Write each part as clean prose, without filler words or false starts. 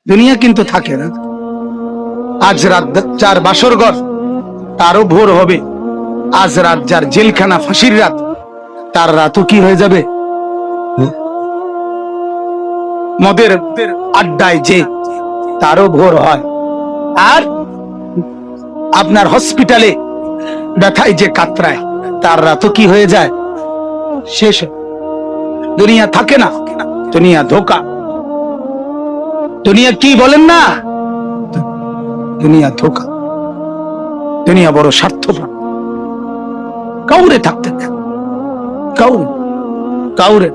দুনিয়া কিন্তু থাকে না। আজ রাত যার বাসর ঘর তারও ভোর হবে, আজ রাত যার জেলখানা ফাঁসির রাত তার রাতও কি হয়ে যাবে। মদের আড্ডায় যে তারও ভোর হয়, আর আপনার হসপিটালে ব্যথায় যে কাতরায় তার রাতও কি হয়ে যায়, শেষ। দুনিয়া থাকে না, দুনিয়া ধোকা। দুনিয়া কি বলেন না, দুনিয়া ধোকা। দুনিয়া বড় স্বার্থপর, কাউরে থাকতে দেয়, কাউরে।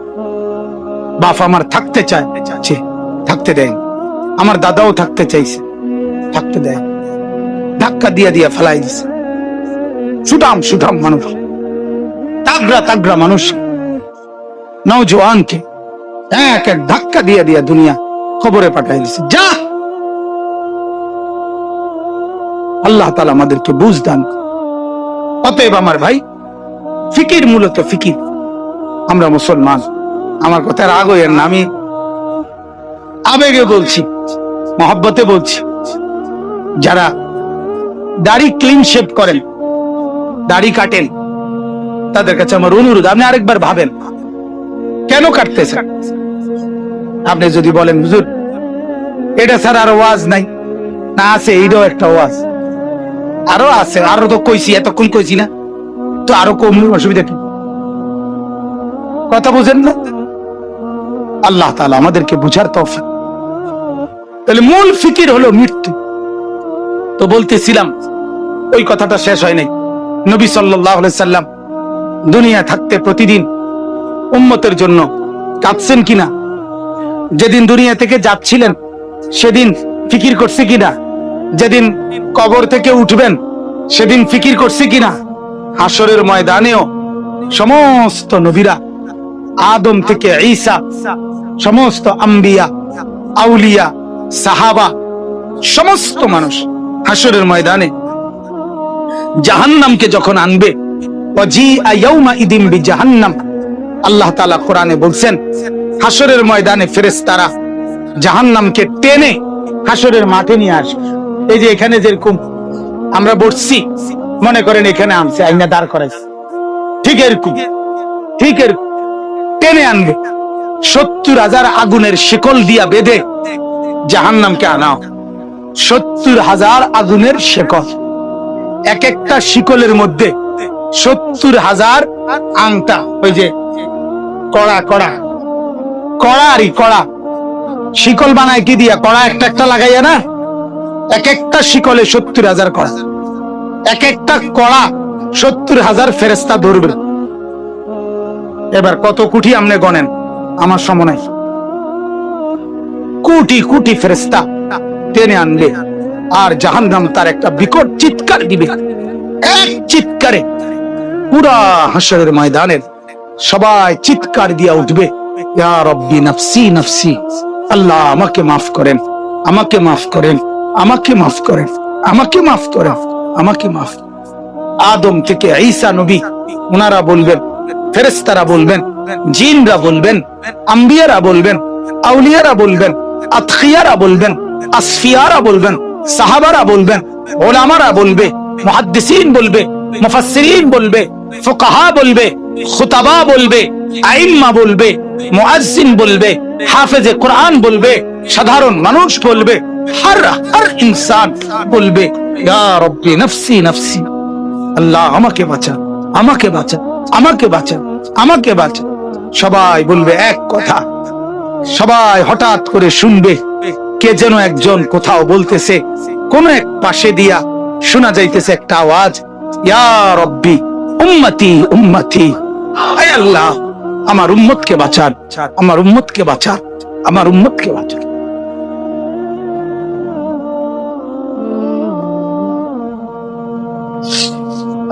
বাপ আমার থাকতে চাচ্ছে, থাকতে দেয়। আমার দাদাও থাকতে চাইছে, থাকতে দেয়। ধাক্কা দিয়া দিয়া ফেলাই দিছে। সুঠাম মানুষ, তাগড়া মানুষ, নওজোয়ানকে এক এক ধাক্কা দিয়া দিয়া দুনিয়া খবরে পাঠাই দিছে। যা, আল্লাহ তাআলা আমাদেরকে বুঝ দান। অতএব আমার ভাই, ফিকির মূলত ফিকির। আমরা মুসলমান, আমার কথা রাগ হইয়েন না, আমি আবেগে বলছি, মহব্বতে বলছি। যারা দাড়ি ক্লিন শেভ করেন, দাড়ি কাটেন, তাদের কাছে আমার অনুরোধ, আপনি আরেকবার ভাবেন কেন কাটতেছেন। আপনি যদি বলেন হুজুর এটা ছাড়া আর ওয়াজ নাই, না আছে, এইটাও একটা ওয়াজ, আরো আছে, আরো তো কইছি, এতক্ষণ কইছি না, তো আরো কম, অসুবিধা কি? কথা বুঝেন না? আল্লাহ তাআলা আমাদেরকে বুঝার তৌফিক। তাহলে মূল ফিকির হলো মৃত্যু। তো বলতেছিলাম, ওই কথাটা শেষ হয় নাই। নবী সাল্লাল্লাহু আলাইহি সাল্লাম দুনিয়া থাকতে প্রতিদিন উম্মতের জন্য কাঁদছেন কিনা? যেদিন দুনিয়া থেকে যাচ্ছিলেন সেদিন ফিকির করছে কিনা? যেদিন কবর থেকে উঠবেন সেদিন ফিকির করছে কিনা? হাসরের ময়দানেও সমস্ত নবীরা, আদম থেকে ঈসা, সমস্ত আম্বিয়া, আউলিয়া, সাহাবা, সমস্ত মানুষ হাসরের ময়দানে জাহান্নামকে যখন আনবে, ওয়াজিআ ইয়াউমাইদিন বিজাহান্নাম, আল্লাহ তাআলা কোরআনে বলছেন হাসরের ময়দানে ফেরেশতারা জাহান্নামকে টেনে হাসরের মাঠে নিয়ে আসবে। এই যে এখানে যেরকম আমরা বসছি, মনে করেন এখানে আনছে, আইনা দাঁড় করাইছে, ঠিক এরকম টেনে আনবে। ৭০,০০০ আগুনের শিকল দিয়া বেঁধে জাহান্নামকে আনাও। ৭০,০০০ আগুনের শিকল, এক একটা শিকলের মধ্যে ৭০,০০০ আংটা, ওই যে কড়া শিকল বানায় কি দিয়া, কড়া একটা একটা লাগাইয়া না, এক একটা শিকলে ৭০,০০০ কড়া, এক একটা কড়া ৭০,০০০ ফেরেশতা ধরবে। এবার কত কোটি আপনি গণেন, আমার সময় নাই। কোটি ফেরেশতা টেনে আনবে, আর জাহান্নাম তার একটা বিকট চিৎকার দিবে। এক চিৎকারে পুরা হাসরের ময়দানের সবাই চিৎকার দিয়া উঠবে, ইয়া রব্বি নাফসি নাফসি, আল্লাহ আমাকে মাফ করেন, আমাকে মাফ করেন, আমাকে মাফ করেন, আমাকে মাফ করেন, আমাকে মাফ। আদম থেকে ঈসা নবী, ওনারা বলবেন, ফেরেশতারা বলবেন, জিনরা বলবেন, আম্বিয়ারা বলবেন, আউলিয়ারা বলবেন, আতখিয়ারা বলবেন, আসফিয়ারা বলবেন, সাহাবারা বলবেন, উলামারা বলবে, মুহাদ্দিসিন বলবে, মুফাসসিরিন বলবে, ফুকাহা বলবে, খুতাবা বলবে, আইম্মা বলবে, মুয়াজ্জিন বলবে, হাফেজে কোরআন বলবে, সাধারণ মানুষ বলবে, হর ইনসান বলবে, ইয়া রব্বি নাফসি নাফসি, আল্লাহ আমাকে বাঁচা, আমাকে বাঁচা, আমাকে বাঁচা, আমাকে বাঁচা। সবাই বলবে এক কথা। সবাই হঠাৎ করে শুনবে কে যেন একজন কোথাও বলতেছে, কোন এক পাশে দিয়া শোনা যাইতেছে একটা আওয়াজ, ইয়া রব্বি উম্মতি উম্মতি, আয় আল্লাহ আমার উম্মতকে বাঁচান, আমার উম্মতকে বাঁচান, আমার উম্মতকে বাঁচান।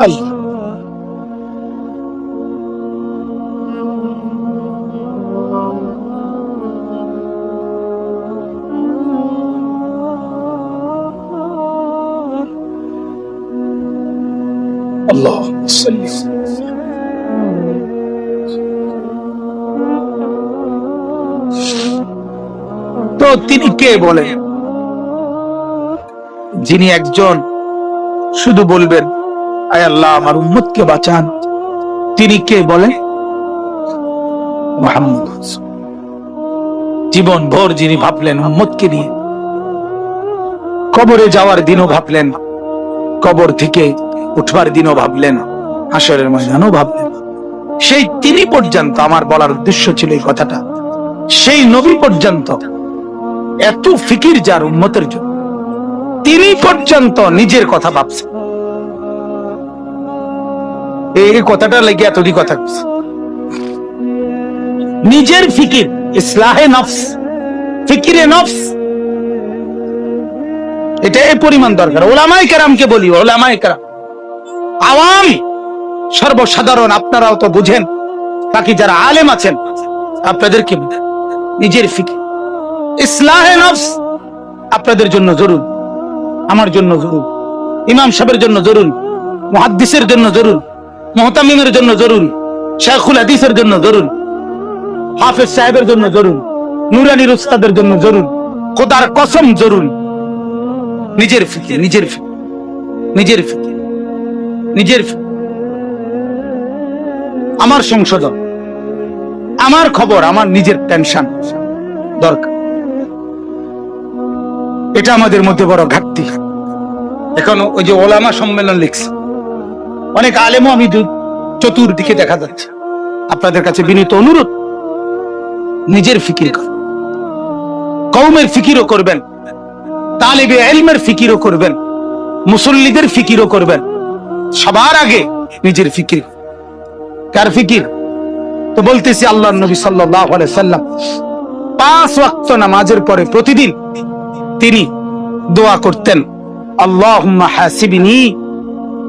আল্লাহ আল্লাহ তো তিনি কে বলেন? যিনি একজন শুধু বলবেন আয় আল্লাহ আমার উম্মতকে বাঁচান, তিনি কে বলেন? মুহাম্মদ। জীবন ভর যিনি ভাবলেন উম্মতকে নিয়ে, কবরে যাওয়ার দিনও ভাবলেন, কবর থেকে উঠবার দিনও ভাবলেন, হাসরের ময়দানও ভাবলেন, সেই তিনি পর্যন্ত, আমার বলার উদ্দেশ্য ছিল এই কথাটা, সেই নবী পর্যন্ত এত ফিকির যার উম্মতের জন্য, তিনি পর্যন্ত নিজের কথা ভাবছেন। এই কথাটা লেগে এতদিন কথা নিজের ফিকির, ইসলাহে নফস, ফিকিরে নফস, এটা এই পরিমাণ দরকার। ওলামায়ে কেরামকে বলি, ওলামায়ে কেরাম, আওয়াম, সর্বসাধারণ, আপনারাও তো বুঝেন, বাকি যারা আলেম আছেন আপনাদেরকে নিজের ফিকির, ইসলাহে নফস আপনাদের জন্য জরুরি, আমার জন্য জরুরি, ইমাম সাহেবের জন্য জরুরি, মুহাদ্দিসের জন্য জরুরি, মুহতামিমের জন্য জরুরি, শাইখুল হাদিসের জন্য জরুরি, হাফেজ সাহেবের জন্য জরুরি, নুরানির উস্তাদের জন্য জরুরি, খোদার কসম জরুরি। নিজের ফিকির, নিজের ফিকির, নিজের ফিকির, নিজের ফিকির, আমার সংশোধন, আমার খবর, আমার নিজের টেনশন দরকার। এটা আমাদের মধ্যে বড় ঘাটতি। এখন ওই যে ওলামা সম্মেলন লিখছে, অনেক আলেমও আমি চতুর্দিকে দেখা যাচ্ছে। আপনাদের কাছে বিনীত অনুরোধ, নিজের ফিকির করুন, কওমের ফিকিরও করবেন, তালিবে ইলমের ফিকিরও করবেন, মুসল্লিদের ফিকিরও করবেন, সবার আগে নিজের ফিকির। কার ফিকির? তো বলতেছি আল্লাহর নবী সাল্লাল্লাহু আলাইহি সাল্লাম 5 ওয়াক্ত নামাজের পরে প্রতিদিন তিনি দোয়া করতেন, আল্লাহুম্মা হাসিবনি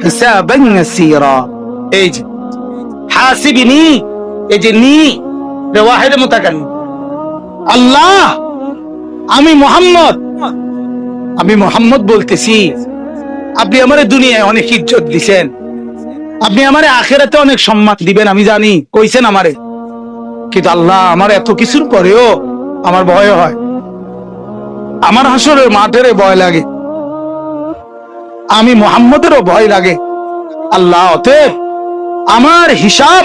হিসাবান ইয়াসীরা। এই যে হাসিবনি, এই যে নি ওয়াহিদ মুতাকাল্লিম, আল্লাহ আমি মুহাম্মদ বলতেছি, আপনি আমারে দুনিয়ায় অনেক ইজ্জত দিবেন, আপনি আমারে আখিরাতে অনেক সম্মান দিবেন, আমি জানি, কইছেন আমারে, কিন্তু আল্লাহ আমার এত কিছুর পরেও আমার ভয় হয়, আমার হাসরের মাঠের ভয় লাগে, আমি মুহাম্মদেরও ভয় লাগে। আল্লাহ অতএব আমার হিসাব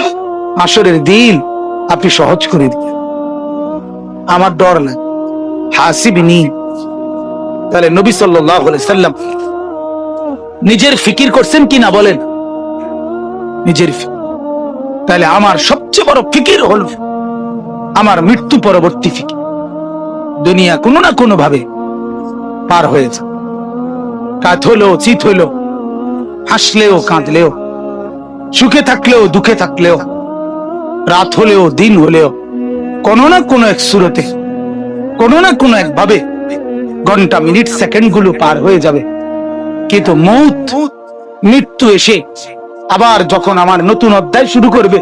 হাসরের দিন আপনি সহজ করে দিবেন, আমার ডর লাগে। হাসিবনি। তাহলে নবী সাল্লাল্লাহু আলাইহি সাল্লাম নিজের ফিকির করছেন কিনা বলেন? নিজের ফিকির। তাহলে আমার সবচেয়ে বড় ফিকির হলো আমার মৃত্যু পরবর্তী ফিকির। দুনিয়া কোনো না কোনো ভাবে পার হয়ে যায়, কাত হলেও চিত হইলেও, হাসলেও কাঁদলেও, সুখে থাকলেও দুঃখে থাকলেও, রাত হলেও দিন হলেও, কোনো না কোনো এক সুরতে, কোনো না কোনো এক ভাবে ঘন্টা মিনিট সেকেন্ড গুলো পার হয়ে যাবে। কিন্তু মৃত্যু এসে আবার যখন আমার নতুন অধ্যায় শুরু করবে,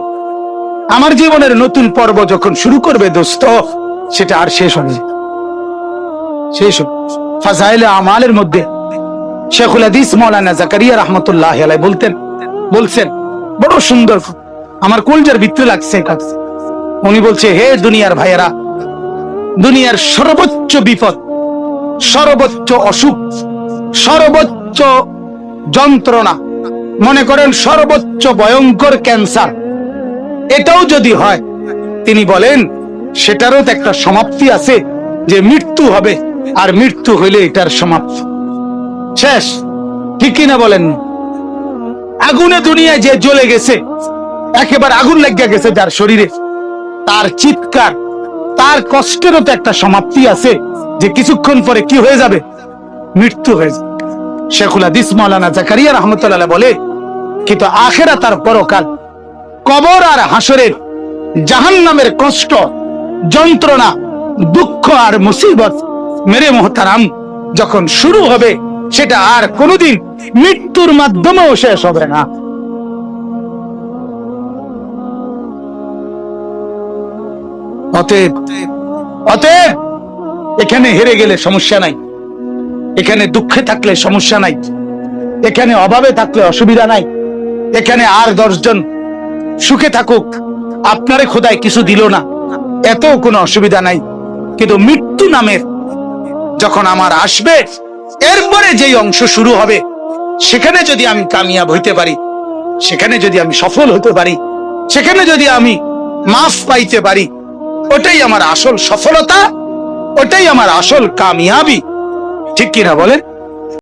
আমার জীবনের নতুন পর্ব যখন শুরু করবে দোস্ত, সেটা আর শেষ হবে, শেষ হবে। ফাজাইলে আমালের মধ্যে শেখুল হাদিস মাওলানা জাকারিয়া রাহমাতুল্লাহি আলাইহি বলছেন বড় সুন্দর, আমার কলজার ভিতরে লাগছে, কাটছে। উনি বলছে, হে দুনিয়ার ভাইয়েরা, দুনিয়ার সর্বোচ্চ বিপদ, সর্বোচ্চ অসুখ, সর্বোচ্চ যন্ত্রণা, মনে করেন সর্বোচ্চ ভয়ঙ্কর ক্যান্সার, এটাও যদি হয়, তিনি বলেন সেটারও তো একটা সমাপ্তি আছে, যে মৃত্যু হবে, আর মৃত্যু হইলে এটার সমাপ্তি শেষ। ঠিক কিনা বলেন? আগুনে দুনিয়ায় যে জ্বলে গেছে, একেবারে আগুন লেগে গেছে যার শরীরে, তার চিৎকার, তার কষ্টেরও তো একটা সমাপ্তি আছে, যে কিছুক্ষণ পরে কি হয়ে যাবে? মৃত্যু হয়ে যাবে। শেখুল হাদিস মাওলানা জাকারিয়া রাহমাতুল্লাহ আলাইহি বলে, কিন্তু আখিরাত আর পরকাল, কবর আর হাসরের জাহান্নামের কষ্ট, যন্ত্রণা, দুঃখ আর মুসিবত, মেরে মোহতারাম, যখন শুরু হবে, সেটা আর কোনোদিন মৃত্যুর মাধ্যমেও শেষ হবে না। অতএব এখানে হেরে গেলে সমস্যা নাই, এখানে দুঃখে থাকলে সমস্যা নাই, এখানে অভাবে থাকলে অসুবিধা নাই, এখানে আর 10 জন সুখে থাকুক, আপনারে খোদায় কিছু দিল না, এত কোনো অসুবিধা নাই। কিন্তু মৃত্যু নামের যখন আমার আসবে, এরপরে যেই অংশ শুরু হবে, সেখানে যদি আমি কামিয়াব হইতে পারি, সেখানে যদি আমি সফল হতে পারি, সেখানে যদি আমি মাফ পাইতে পারি, ওটাই আমার আসল সফলতা, ওটাই আমার আসল কামিয়াবি। ঠিক কিনা বলেন?